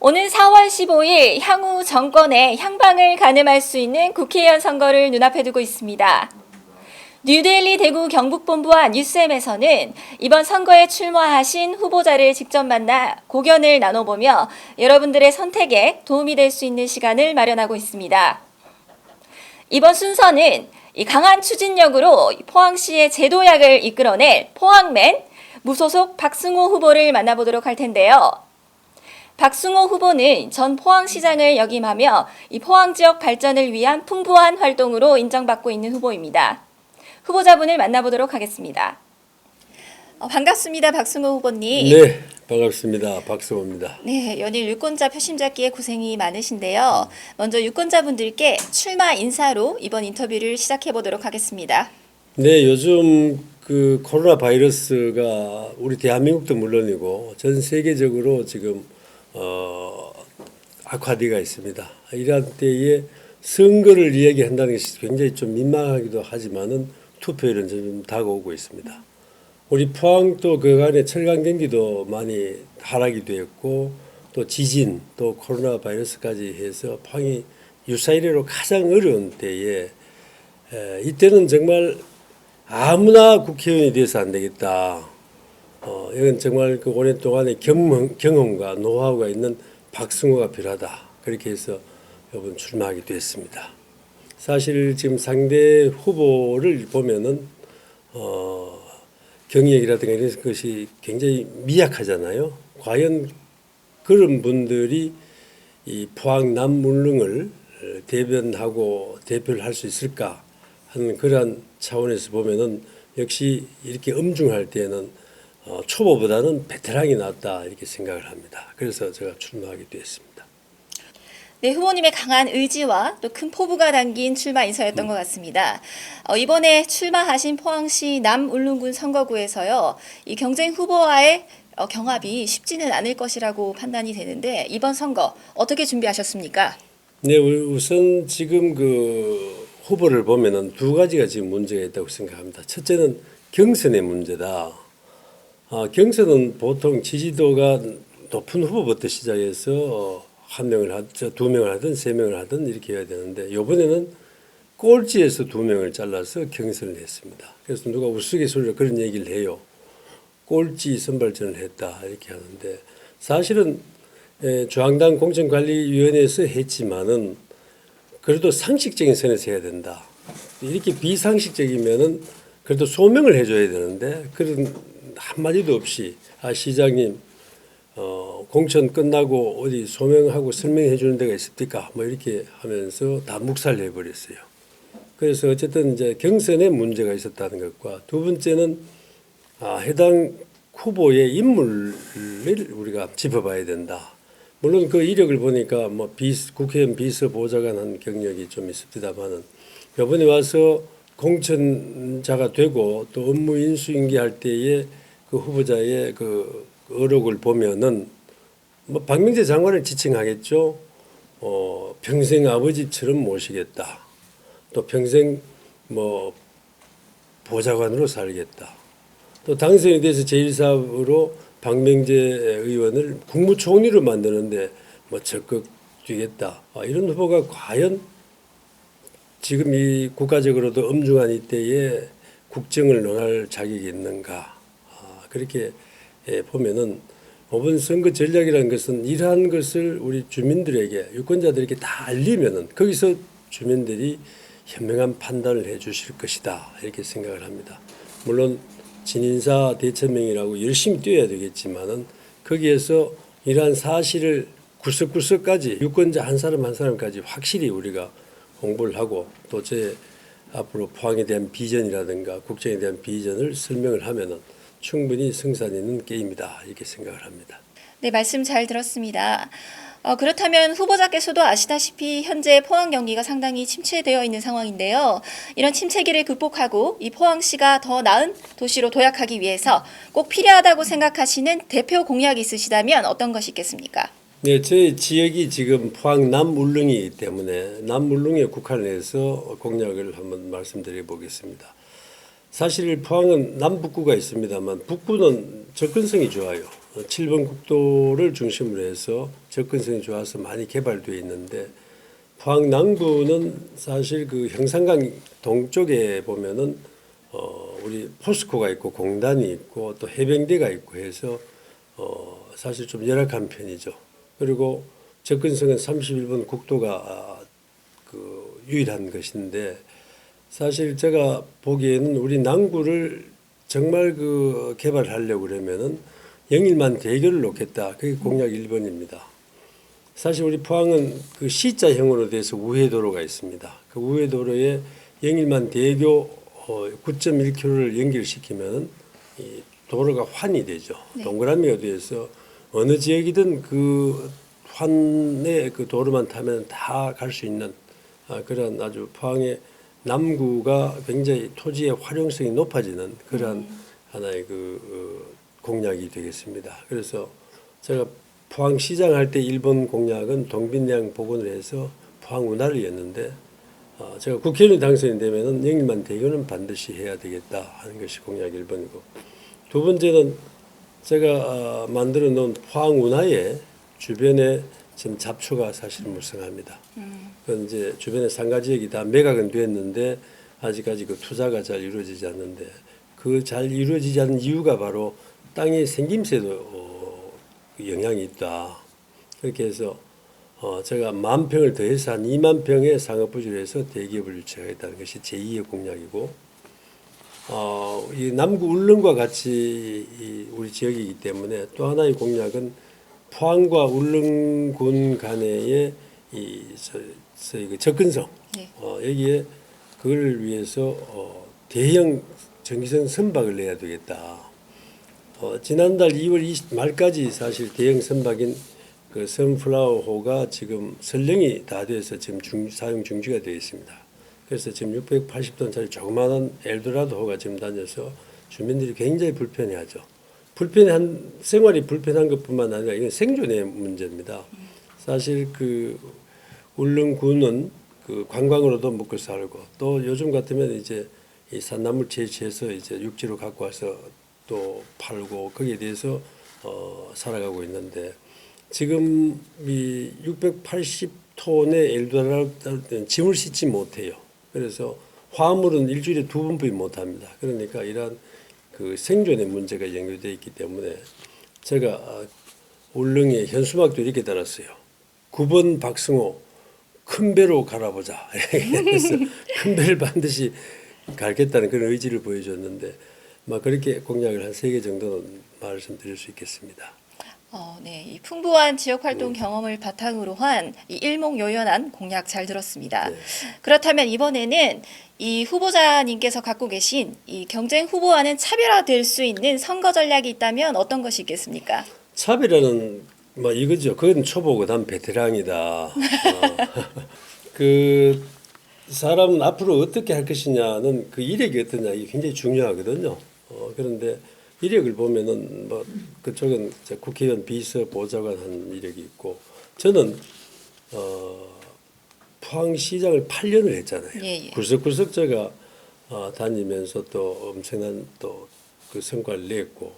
오는 4월 15일 향후 정권의 향방을 가늠할 수 있는 국회의원 선거를 눈앞에 두고 있습니다. 뉴델리 대구 경북본부와 뉴스엠에서는 이번 선거에 출마하신 후보자를 직접 만나 고견을 나눠보며 여러분들의 선택에 도움이 될 수 있는 시간을 마련하고 있습니다. 이번 순서는 이 강한 추진력으로 포항시의 제도약을 이끌어낼 포항맨 무소속 박승호 후보를 만나보도록 할 텐데요. 박승호 후보는 전 포항시장을 역임하며 이 포항 지역 발전을 위한 풍부한 활동으로 인정받고 있는 후보입니다. 후보자분을 만나보도록 하겠습니다. 반갑습니다, 박승호 후보님. 네, 반갑습니다. 박승호입니다. 네, 연일 유권자 표심 잡기에 고생이 많으신데요. 먼저 유권자분들께 출마 인사로 이번 인터뷰를 시작해 보도록 하겠습니다. 네, 요즘 그 코로나 바이러스가 우리 대한민국도 물론이고 전 세계적으로 지금 악화되어 있습니다. 이러한 때에 선거를 이야기한다는 것이 굉장히 좀 민망하기도 하지만은 투표율은 좀 다가오고 있습니다. 우리 포항도 그간에 철강 경기도 많이 하락이 되었고 또 지진 또 코로나 바이러스까지 해서 포항이 유사 이래로 가장 어려운 때에 이때는 정말 아무나 국회의원이 돼서 안 되겠다. 이건 정말 그 오랜 동안의 경험과 노하우가 있는 박승호가 필요하다. 그렇게 해서 이번 출마하게 됐습니다. 사실 지금 상대 후보를 보면은 경력이라든가 이런 것이 굉장히 미약하잖아요. 과연 그런 분들이 이 포항 남물릉을 대변하고 대표를 할 수 있을까 하는 그러한 차원에서 보면은 역시 이렇게 엄중할 때는 초보보다는 베테랑이 낫다 이렇게 생각을 합니다. 그래서 제가 출마하게 되었습니다. 네, 후보님의 강한 의지와 또 큰 포부가 담긴 출마 인사였던 것 같습니다. 이번에 출마하신 포항시 남울릉군 선거구에서요, 이 경쟁 후보와의 경합이 쉽지는 않을 것이라고 판단이 되는데 이번 선거 어떻게 준비하셨습니까? 네, 우선 지금 그 후보를 보면은 두 가지가 지금 문제가 있다고 생각합니다. 첫째는 경선의 문제다. 경선은 보통 지지도가 높은 후보부터 시작해서 한 명을 하든 두 명을 하든 세 명을 하든 이렇게 해야 되는데 이번에는 꼴찌에서 두 명을 잘라서 경선을 했습니다. 그래서 누가 우스갯소리로 그런 얘기를 해요. 꼴찌 선발전을 했다 이렇게 하는데 사실은 중앙당 공천관리위원회에서 했지만은 그래도 상식적인 선에서 해야 된다. 이렇게 비상식적이면은 그래도 소명을 해줘야 되는데 그런 한마디도 없이 시장님 공천 끝나고 어디 소명하고 설명해 주는 데가 있습니까? 뭐 이렇게 하면서 다 묵살해 버렸어요. 그래서 어쨌든 이제 경선에 문제가 있었다는 것과 두 번째는 해당 후보의 인물을 우리가 짚어봐야 된다. 물론 그 이력을 보니까 뭐 국회의원 비서보좌관 한 경력이 좀 있습니다만은 이번에 와서 공천자가 되고 또 업무 인수인계할 때에 그 후보자의 그 어록을 보면은 뭐 박명재 장관을 지칭하겠죠. 평생 아버지처럼 모시겠다. 또 평생 뭐 보좌관으로 살겠다. 또 당선이 돼서 제1사업으로 박명재 의원을 국무총리로 만드는데 뭐 적극 뛰겠다. 이런 후보가 과연 지금 이 국가적으로도 엄중한 이때에 국정을 논할 자격이 있는가. 그렇게 보면은 이번 선거 전략이라는 것은 이러한 것을 우리 주민들에게 유권자들에게 다 알리면은 거기서 주민들이 현명한 판단을 해 주실 것이다 이렇게 생각을 합니다. 물론 진인사 대천명이라고 열심히 뛰어야 되겠지만은 거기에서 이러한 사실을 구석구석까지 유권자 한 사람 한 사람까지 확실히 우리가 홍보를 하고 또 제 앞으로 포항에 대한 비전이라든가 국정에 대한 비전을 설명을 하면은 충분히 승산 있는 게임이다 이렇게 생각을 합니다. 네, 말씀 잘 들었습니다. 그렇다면 후보자께서도 아시다시피 현재 포항 경기가 상당히 침체되어 있는 상황인데요. 이런 침체기를 극복하고 이 포항시가 더 나은 도시로 도약하기 위해서 꼭 필요하다고 생각하시는 대표 공약이 있으시다면 어떤 것이 있겠습니까? 네, 저희 지역이 지금 포항 남울릉이기 때문에 남울릉에 국한해서 공약을 한번 말씀드려 보겠습니다. 사실 포항은 남북구가 있습니다만 북구는 접근성이 좋아요. 7번 국도를 중심으로 해서 접근성이 좋아서 많이 개발되어 있는데 포항 남구는 사실 그 형산강 동쪽에 보면은 우리 포스코가 있고 공단이 있고 또 해병대가 있고 해서 사실 좀 열악한 편이죠. 그리고 접근성은 31번 국도가 그 유일한 것인데 사실 제가 보기에는 우리 남구를 정말 그 개발하려고 그러면은 영일만 대교를 놓겠다. 그게 공약 1번입니다. 사실 우리 포항은 그 C자형으로 돼서 우회도로가 있습니다. 그 우회도로에 영일만 대교 9.1km를 연결시키면 이 도로가 환이 되죠. 네. 동그라미가 돼서 어느 지역이든 그 환의 그 도로만 타면 다 갈 수 있는 그런 아주 포항의 남구가 굉장히 토지의 활용성이 높아지는 그러한 하나의 그 공약이 되겠습니다. 그래서 제가 포항시장 할 때 1번 공약은 동빈양 복원을 해서 포항 운하를 였는데 제가 국회의원 당선이 되면은 영일만 대교는 반드시 해야 되겠다 하는 것이 공약 1번이고 두 번째는 제가 만들어 놓은 포항 운하의 주변에 지금 잡초가 사실 무성합니다. 그 이제 주변에 상가 지역이 다 매각은 됐는데 아직까지 그 투자가 잘 이루어지지 않는데 그 잘 이루어지지 않는 이유가 바로 땅의 생김새도 영향이 있다. 그렇게 해서 제가 10,000평을 더해서 한 2만 평의 상업부지로 해서 대기업을 유치하겠다는 것이 제2의 공약이고 이 남구 울릉과 같이 우리 지역이기 때문에 또 하나의 공약은 포항과 울릉군 간의 그 접근성 네. 여기에 그걸 위해서 대형 전기선 선박을 내야 되겠다. 지난달 2월 20 말까지 사실 대형 선박인 그 선플라워호가 지금 설령이 다 돼서 지금 사용 중지가 되어 있습니다. 그래서 지금 680톤짜리 조그마한 엘도라도호가 지금 다녀서 주민들이 굉장히 불편해하죠. 생활이 불편한 것뿐만 아니라 이건 생존의 문제입니다. 사실 그 울릉군은 그 관광으로도 먹고 살고 또 요즘 같으면 이제 이 산나물 채취해서 이제 육지로 갖고 와서 또 팔고 거기에 대해서 살아가고 있는데 지금 이 680톤의 엘도라도는 짐을 싣지 못해요. 그래서 화물은 일주일에 2번밖에 못합니다. 그러니까 이러한 그 생존의 문제가 연결되어 있기 때문에 제가 울릉에 현수막도 이렇게 달았어요. 9번 박승호 큰 배로 갈아보자. 그래서 큰 배를 반드시 갈겠다는 그런 의지를 보여줬는데 막 그렇게 공약을 한 3개 정도는 말씀드릴 수 있겠습니다. 네, 이 풍부한 지역 활동 경험을 바탕으로 한 이 일목요연한 공약 잘 들었습니다. 네. 그렇다면 이번에는 이 후보자님께서 갖고 계신 이 경쟁 후보와는 차별화될 수 있는 선거 전략이 있다면 어떤 것이 있겠습니까? 차별화는 뭐 이거죠. 그건 초보고 난 베테랑이다. 그 사람은 앞으로 어떻게 할 것이냐는 그 이력이 어떠냐 이게 굉장히 중요하거든요. 그런데 이력을 보면은 뭐 그쪽은 국회의원 비서 보좌관 한 이력이 있고 저는 포항시장을 8년을 했잖아요. 예, 예. 구석구석 제가 다니면서 또 엄청난 또 그 성과를 냈고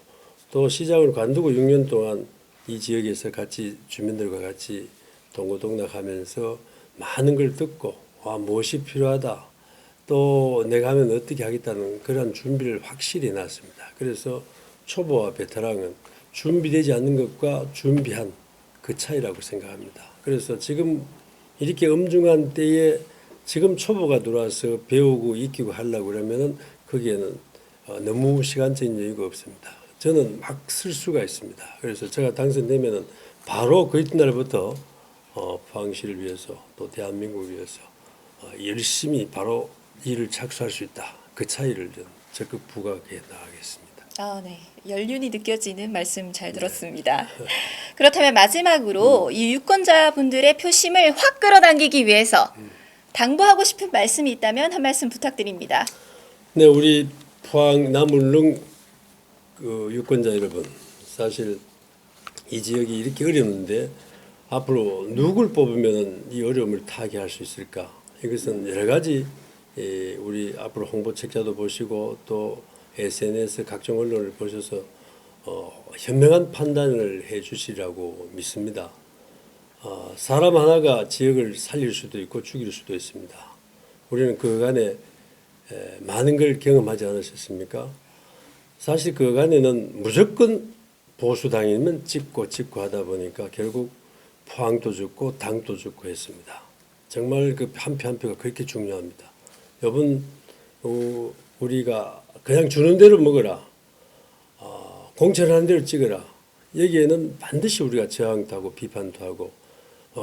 또 시장을 관두고 6년 동안 이 지역에서 같이 주민들과 같이 동고동락하면서 많은 걸 듣고 무엇이 필요하다 또 내가 하면 어떻게 하겠다는 그런 준비를 확실히 해놨습니다. 그래서 초보와 베테랑은 준비되지 않는 것과 준비한 그 차이라고 생각합니다. 그래서 지금 이렇게 엄중한 때에 지금 초보가 들어와서 배우고 익히고 하려고 그러면은 거기에는 너무 시간적인 여유가 없습니다. 저는 막 쓸 수가 있습니다. 그래서 제가 당선되면은 바로 그 이튿날부터 포항시를 위해서 또 대한민국을 위해서 열심히 바로 일을 착수할 수 있다. 그 차이를 좀 적극 부각해 나가겠습니다. 네. 연륜이 느껴지는 말씀 잘 들었습니다. 그렇다면 마지막으로 이 유권자분들의 표심을 확 끌어당기기 위해서 당부하고 싶은 말씀이 있다면 한 말씀 부탁드립니다. 네, 우리 포항 남울릉 그 유권자 여러분, 사실 이 지역이 이렇게 어려운데 앞으로 누굴 뽑으면 이 어려움을 타개할 수 있을까? 이것은 여러 가지 우리 앞으로 홍보 책자도 보시고 또 SNS 각종 언론을 보셔서 현명한 판단을 해 주시라고 믿습니다. 사람 하나가 지역을 살릴 수도 있고 죽일 수도 있습니다. 우리는 그간에 많은 걸 경험하지 않으셨습니까? 사실 그간에는 무조건 보수당이면 찍고 하다 보니까 결국 포항도 죽고 당도 죽고 했습니다. 정말 그 한 표 한 표가 그렇게 중요합니다. 여러분 우리가 그냥 주는 대로 먹어라. 공천하는 대로 찍어라. 여기에는 반드시 우리가 저항도 하고 비판도 하고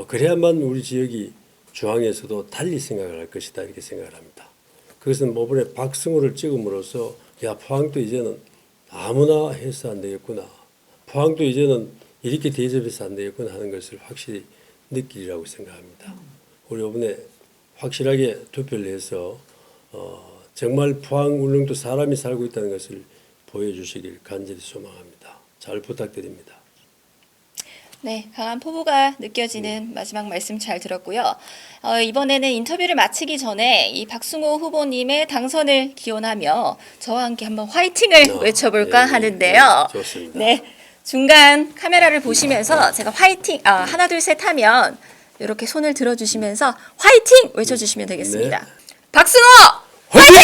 그래야만 우리 지역이 중앙에서도 달리 생각을 할 것이다 이렇게 생각을 합니다. 그것은 이번에 박승호를 찍음으로써 야 포항도 이제는 아무나 해서 안 되겠구나. 포항도 이제는 이렇게 대접해서 안 되겠구나 하는 것을 확실히 느끼리라고 생각합니다. 우리 이번에 확실하게 투표를 해서 정말 포항 울릉도 사람이 살고 있다는 것을 보여주시길 간절히 소망합니다. 잘 부탁드립니다. 네, 강한 포부가 느껴지는 마지막 말씀 잘 들었고요. 이번에는 인터뷰를 마치기 전에 이 박승호 후보님의 당선을 기원하며 저와 함께 한번 화이팅을 외쳐볼까 하는데요. 좋습니다. 네, 중간 카메라를 보시면서 제가 화이팅, 하나 둘 셋 하면 이렇게 손을 들어주시면서 화이팅 외쳐주시면 되겠습니다. 네. 박승호! 화이팅!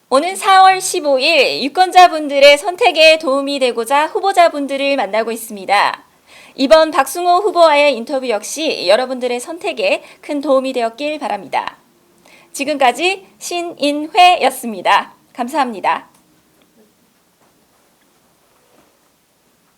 오는 4월 15일 유권자분들의 선택에 도움이 되고자 후보자분들을 만나고 있습니다. 이번 박승호 후보와의 인터뷰 역시 여러분들의 선택에 큰 도움이 되었길 바랍니다. 지금까지 신인회였습니다. 감사합니다.